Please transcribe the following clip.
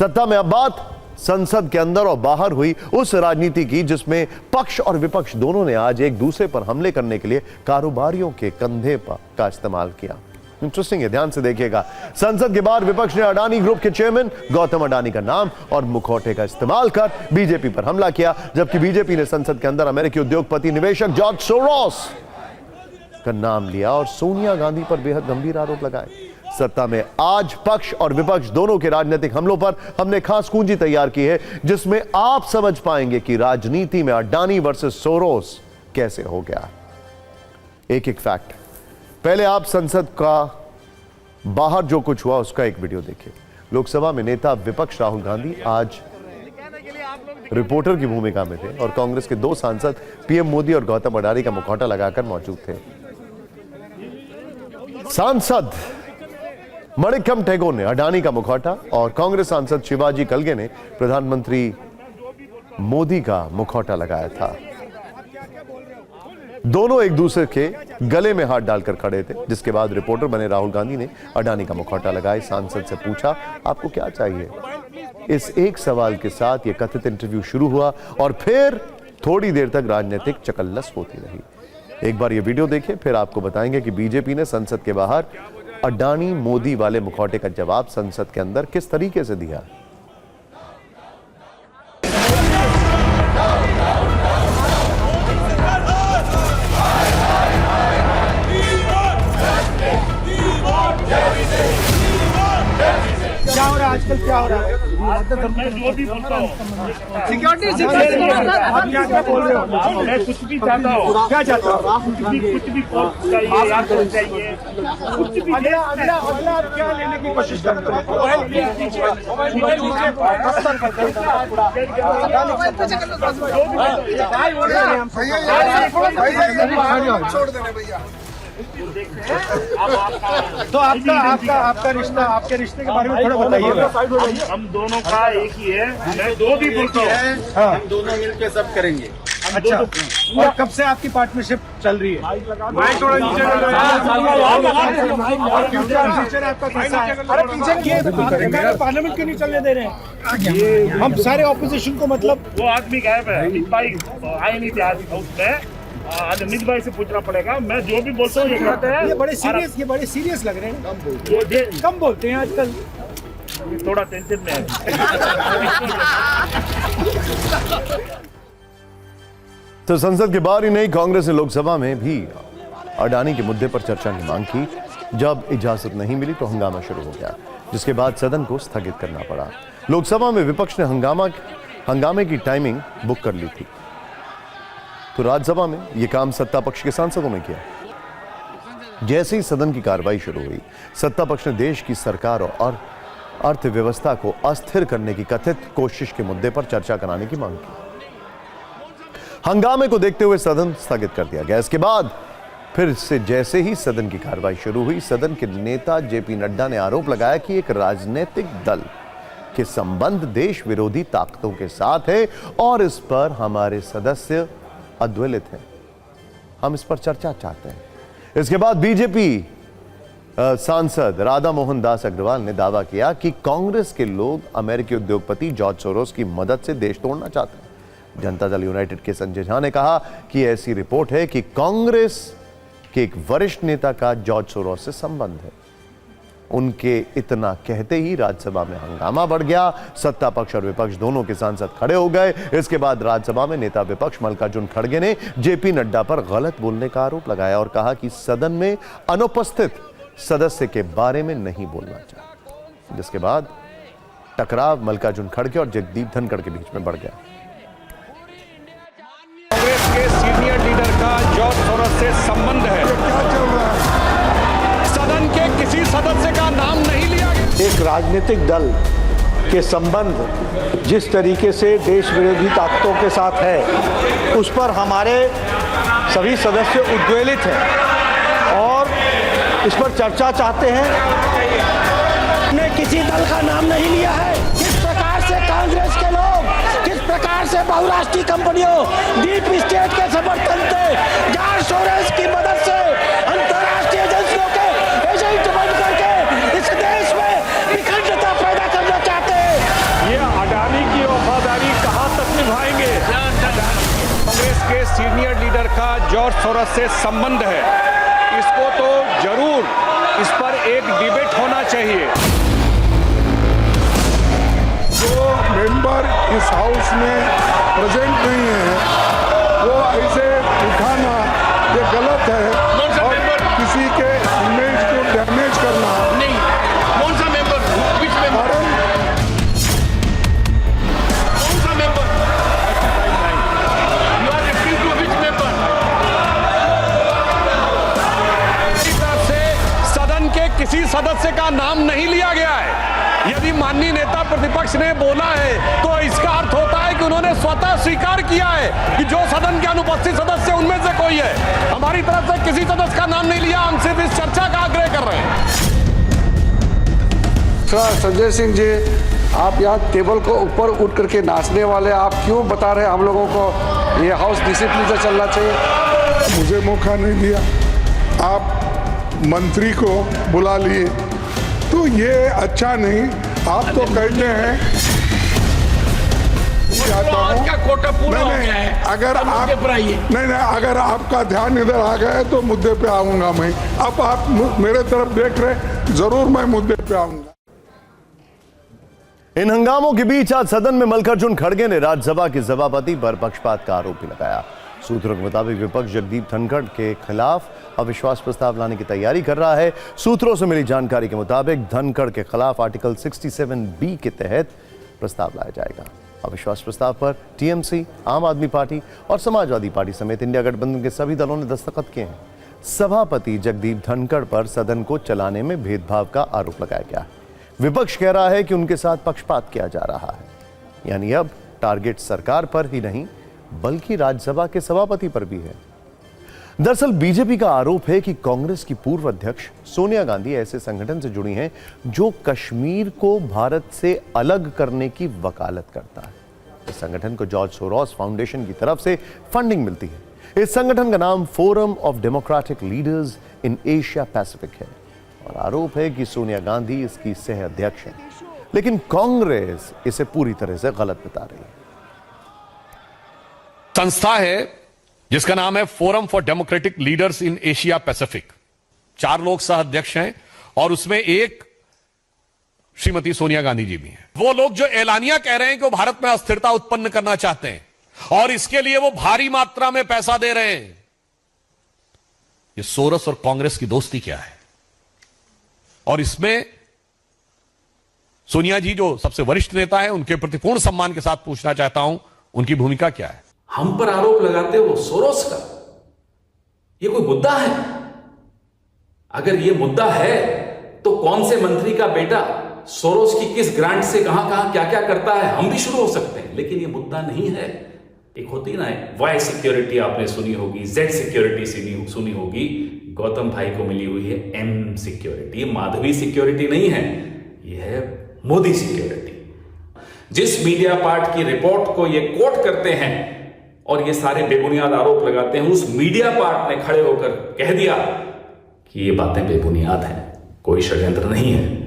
सत्ता में अब बात संसद के अंदर और बाहर हुई उस राजनीति की जिसमें पक्ष और विपक्ष दोनों ने आज एक दूसरे पर हमले करने के लिए कारोबारियों के कंधे का इस्तेमाल किया। इंटरेस्टिंग है, ध्यान से देखिएगा। संसद के बाहर विपक्ष ने अडानी ग्रुप के चेयरमैन गौतम अडानी का नाम और मुखौटे का इस्तेमाल कर बीजेपी पर हमला किया, जबकि बीजेपी ने संसद के अंदर अमेरिकी उद्योगपति निवेशक जॉर्ज सोरोस का नाम लिया और सोनिया गांधी पर बेहद गंभीर आरोप लगाए। सत्ता में आज पक्ष और विपक्ष दोनों के राजनीतिक हमलों पर हमने खास कुंजी तैयार की है, जिसमें आप समझ पाएंगे कि राजनीति में अडानी वर्सेस सोरोस कैसे हो गया। एक एक फैक्ट। पहले आप संसद का बाहर जो कुछ हुआ उसका एक वीडियो देखिए। लोकसभा में नेता विपक्ष राहुल गांधी आज रिपोर्टर की भूमिका में थे और कांग्रेस के दो सांसद पीएम मोदी और गौतम अडानी का मुखौटा लगाकर मौजूद थे। सांसद मणिक्कम टैगोर ने अडानी का मुखौटा और कांग्रेस सांसद शिवाजी कलगे ने प्रधानमंत्री मोदी का मुखौटा लगाया था। दोनों एक दूसरे के गले में हाथ डालकर खड़े थे, जिसके बाद रिपोर्टर बने राहुल गांधी ने अडानी का मुखौटा लगाए सांसद से पूछा, आपको क्या चाहिए? इस एक सवाल के साथ यह कथित इंटरव्यू शुरू हुआ और फिर थोड़ी देर तक राजनीतिक चकल्लस होती रही। एक बार यह वीडियो देखिए, फिर आपको बताएंगे कि बीजेपी ने संसद के बाहर अडानी मोदी वाले मुखौटे का जवाब संसद के अंदर किस तरीके से दिया। क्या हो रहा है आजकल, क्या हो रहा है? मैं जो भी बोलता हूँ सिक्योरिटी आप यहाँ क्या बोल रहे हो? मैं कुछ भी चाहता हूँ। क्या चाहता हो? कुछ भी पोस्ट चाहिए, याद चाहिए, कुछ भी। अगला आप क्या लेने की कोशिश कर रहे हो? छोड़ देने भैया। तो आपका रिश्ता, आपके रिश्ते के बारे में थोड़ा बताइए। हम दोनों का एक ही है, मैं जो भी बोलता हूँ हम दोनों मिलकर सब करेंगे। अच्छा, और कब से आपकी पार्टनरशिप चल रही है? फ्यूचर आपका कैसा है? अरे पीछे पार्लियामेंट क्यों नहीं चलने दे रहे हैं? हम सारे ऑपोजिशन को, मतलब वो आदमी गायब है, अमित भाई आए नहीं थे आज उसमें। आज अमित भाई से पूछना पड़ेगा। मैं जो भी बोलता हूँ ये कहते हैं। ये बड़े सीरियस लग रहे हैं। कम बोलते हैं आजकल, थोड़ा टेंशन में है। तो संसद के बाहर ही नहीं, कांग्रेस ने लोकसभा में भी अडानी के मुद्दे पर चर्चा की मांग की। जब इजाजत नहीं मिली तो हंगामा शुरू हो गया, जिसके बाद सदन को स्थगित करना पड़ा। लोकसभा में विपक्ष ने हंगामे की टाइमिंग बुक कर ली थी, तो राज्यसभा में यह काम सत्ता पक्ष के सांसदों ने किया। जैसे ही सदन की कार्रवाई शुरू हुई, सत्ता पक्ष ने देश की सरकार और अर्थव्यवस्था को अस्थिर करने की कथित कोशिश के मुद्दे पर चर्चा कराने की मांग की। हंगामे को देखते हुए सदन स्थगित कर दिया गया। इसके बाद फिर से जैसे ही सदन की कार्रवाई शुरू हुई, सदन के नेता जेपी नड्डा ने आरोप लगाया कि एक राजनीतिक दल के संबंध देश विरोधी ताकतों के साथ है और इस पर हमारे सदस्य अद्विलित हैं। हम इस पर चर्चा चाहते हैं। इसके बाद बीजेपी सांसद राधा मोहन दास अग्रवाल ने दावा किया कि कांग्रेस के लोग अमेरिकी उद्योगपति जॉर्ज सोरोस की मदद से देश तोड़ना चाहते हैं। जनता दल यूनाइटेड के संजय झा ने कहा कि ऐसी रिपोर्ट है कि कांग्रेस के एक वरिष्ठ नेता का जॉर्ज सोरोस से संबंध है। उनके इतना कहते ही राज्यसभा में हंगामा बढ़ गया। सत्ता पक्ष और विपक्ष दोनों के सांसद खड़े हो गए। इसके बाद राज्यसभा में नेता विपक्ष मल्लिकार्जुन खड़गे ने जेपी नड्डा पर गलत बोलने का आरोप लगाया और कहा कि सदन में अनुपस्थित सदस्य के बारे में नहीं बोलना चाहिए, जिसके बाद टकराव मल्लिकार्जुन खड़गे और जगदीप धनखड़ के बीच में बढ़ गया। कांग्रेस के सीनियर लीडर का जॉर्ज सोरोस से संबंध है। सदन के किसी सदस्य का नाम नहीं लिया गया। एक राजनीतिक दल के संबंध जिस तरीके से देश विरोधी ताकतों के साथ है, उस पर हमारे सभी सदस्य उद्वेलित हैं और इस पर चर्चा चाहते हैं। हमने किसी दल का नाम नहीं लिया है। किस प्रकार से कांग्रेस के लोग, किस प्रकार से बहुराष्ट्रीय कंपनियों, डीप स्टेट के समर्थन से, जॉर्ज सोरोस की मदद से अंतर्राष्ट्रीय एजेंसियों के एजेंट बन करके इस देश में विखंडता पैदा करना चाहते हैं। सीनियर लीडर का जॉर्ज सोरोस से संबंध है, इसको तो जरूर इस पर एक डिबेट होना चाहिए। जो मेंबर इस हाउस में प्रेजेंट नहीं है वो ऐसे उठाना ये गलत है और किसी के इमेज को डैमेज करना नहीं। कौन सा मेंबर? विच मेंबर? कौन सा member? You are referring to which member? इस तरफ से सदन के किसी सदस्य का नाम नहीं लिया गया है। यदि माननीय नेता प्रतिपक्ष ने बोला है तो इसका अर्थ होता है कि उन्होंने स्वतः स्वीकार किया है कि जो सदन के अनुपस्थित सदस्य उनमें से कोई है। हमारी तरफ से किसी सदस्य का नाम नहीं लिया, हम सिर्फ इस चर्चा का आग्रह कर रहे हैं। संजय सिंह जी, आप यहाँ टेबल को ऊपर उठ करके नाचने वाले, आप क्यों बता रहे हैं हम लोगों को ये हाउस डिसिप्लिन से चलना चाहिए? मुझे मौका नहीं दिया, आप मंत्री को बुला लिए तो ये अच्छा नहीं। आप तो कहते हैं का कोटा पूरा हो गया है। अगर आप नहीं, अगर आपका ध्यान इधर आ गया है तो मुद्दे पे आऊंगा मैं। अब आप मेरे तरफ देख रहे, जरूर मैं मुद्दे पे आऊंगा। इन हंगामों के बीच आज सदन में मल्लिकार्जुन खड़गे ने राज्यसभा के सभापति पर पक्षपात का आरोप भी लगाया। सूत्रों के मुताबिक विपक्ष जगदीप धनखड़ के खिलाफ अविश्वास प्रस्ताव लाने की तैयारी कर रहा है। सूत्रों से मिली जानकारी के मुताबिक धनखड़ के खिलाफ आर्टिकल 67B के तहत प्रस्ताव लाया जाएगा। अविश्वास प्रस्ताव पर टीएमसी, आम आदमी पार्टी और समाजवादी पार्टी समेत इंडिया गठबंधन के सभी दलों ने दस्तखत किए हैं। सभापति जगदीप धनखड़ पर सदन को चलाने में भेदभाव का आरोप लगाया गया है। विपक्ष कह रहा है कि उनके साथ पक्षपात किया जा रहा है, यानी अब टारगेट सरकार पर ही नहीं बल्कि राज्यसभा के सभापति पर भी है। दरअसल बीजेपी का आरोप है कि कांग्रेस की पूर्व अध्यक्ष सोनिया गांधी ऐसे संगठन से जुड़ी हैं जो कश्मीर को भारत से अलग करने की वकालत करता है। इस संगठन को जॉर्ज सोरोस फाउंडेशन की तरफ से फंडिंग मिलती है। इस संगठन का नाम forum of democratic leaders in Asia Pacific है और आरोप है कि सोनिया गांधी इसकी सह अध्यक्ष हैं, लेकिन कांग्रेस इसे पूरी तरह से गलत बता रही है। संस्था है जिसका नाम है forum for democratic leaders in Asia Pacific. 4 लोग सह अध्यक्ष हैं और उसमें एक श्रीमती सोनिया गांधी जी भी हैं। वो लोग जो एलानिया कह रहे हैं कि वो भारत में अस्थिरता उत्पन्न करना चाहते हैं और इसके लिए वो भारी मात्रा में पैसा दे रहे हैं। ये सोरोस और कांग्रेस की दोस्ती क्या है? और इसमें सोनिया जी जो सबसे वरिष्ठ नेता है, उनके प्रति पूर्ण सम्मान के साथ पूछना चाहता हूं, उनकी भूमिका क्या है? हम पर आरोप लगाते हो सोरोस का, ये कोई मुद्दा है? अगर ये मुद्दा है तो कौन से मंत्री का बेटा सोरोस की किस ग्रांट से कहां कहां क्या क्या करता है, हम भी शुरू हो सकते हैं। लेकिन ये मुद्दा नहीं है। एक होती ना वाई सिक्योरिटी आपने सुनी होगी, जेड सिक्योरिटी सुनी होगी, गौतम भाई को मिली हुई है एम सिक्योरिटी। माधवी सिक्योरिटी नहीं है, यह है मोदी सिक्योरिटी। जिस मीडिया पार्ट की रिपोर्ट को ये कोट करते हैं और ये सारे बेबुनियाद आरोप लगाते हैं, उस मीडिया पार्ट ने खड़े होकर कह दिया कि ये बातें बेबुनियाद हैं, कोई षड्यंत्र नहीं है।